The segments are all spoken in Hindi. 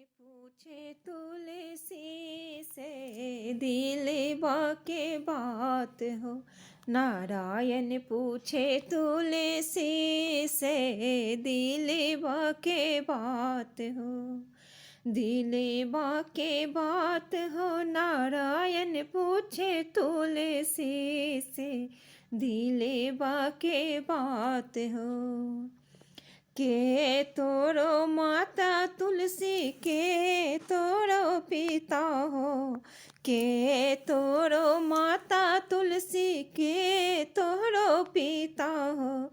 पूछे तुलसी से दिलवा के बात हो। नारायण पूछे तुलसी से दिलवा के बात हो। दिलवा के बात हो नारायण पूछे तुलसी से दिलवा के बात हो। के तोरो माता तुलसी के तोरो पिता हो। के तोरो माता तुलसी के तोरो पिता हो।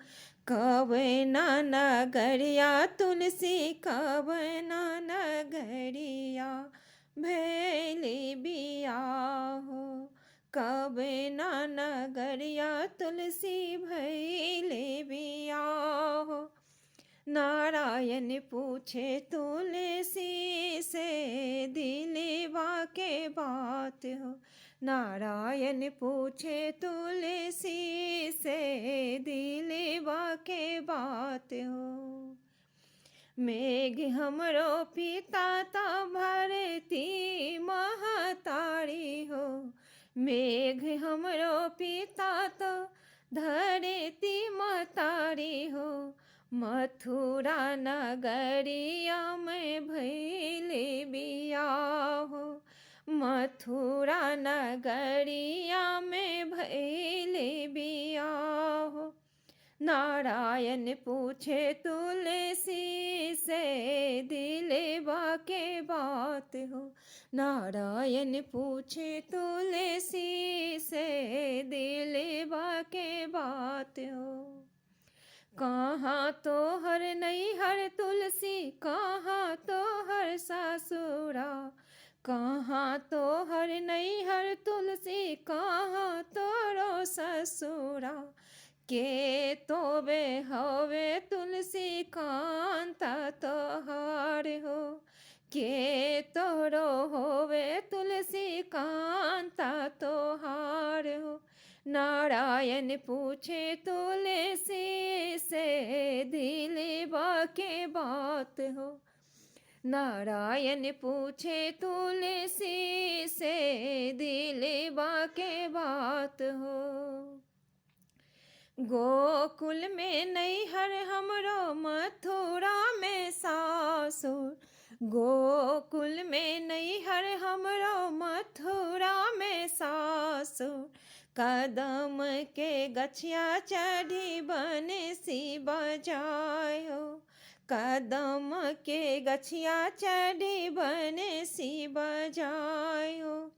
कब नगरिया तुलसी कब नगरिया भैली बिया हो। कब नगरिया तुलसी भैली बिया हो। नारायण पूछे तुलसी से दिलवा के बात हो। नारायण पूछे तुलसी से दिलवा के बात हो। मेघ हमरो पिता तो भरती महतारी हो। मेघ हमरो पिता तो धरती महतारी हो। मथुरा नगरिया में भैली बिया हो। मथुरा नगरिया में भैली बिया हो। नारायण पूछे तुलसी से दिलवा के बात हो। नारायण पूछे तुलसी से दिलवा के बात हो। कहाँ तो हर नैहर तुलसी कहाँ तो हर सासुरा। कहाँ तो हर नैहर तुलसी कहाँ तोरो ससुरा। के तोबे हवे तुलसी कांता तोहार हो। के तोरो होवे तुलसी कांता तोहार हो। नारायण पूछे तुलसी से दिलवा के बात हो। नारायण पूछे तुलसी से दिलवा के बात हो। गोकुल में नैहर हमरो मथुरा में सासुर। गोकुल में नैहर हमरो मथुरा में सासुर। कदम के गछिया चढ़ी बंसी बजाए हो। कदम के गछिया चढ़ी बंसी बजाए हो।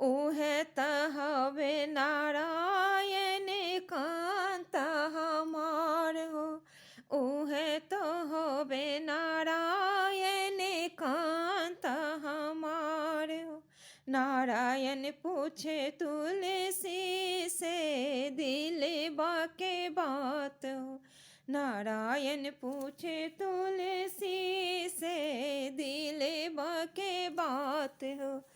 उहे तहवे नारायण कांता हमार हो। उहे तो होवे नारायण कांता हमार हो। नारायण पूछे तुलसी से दिलवा के बात हो। नारायण पूछे तुलसी से दिलवा के बात हो।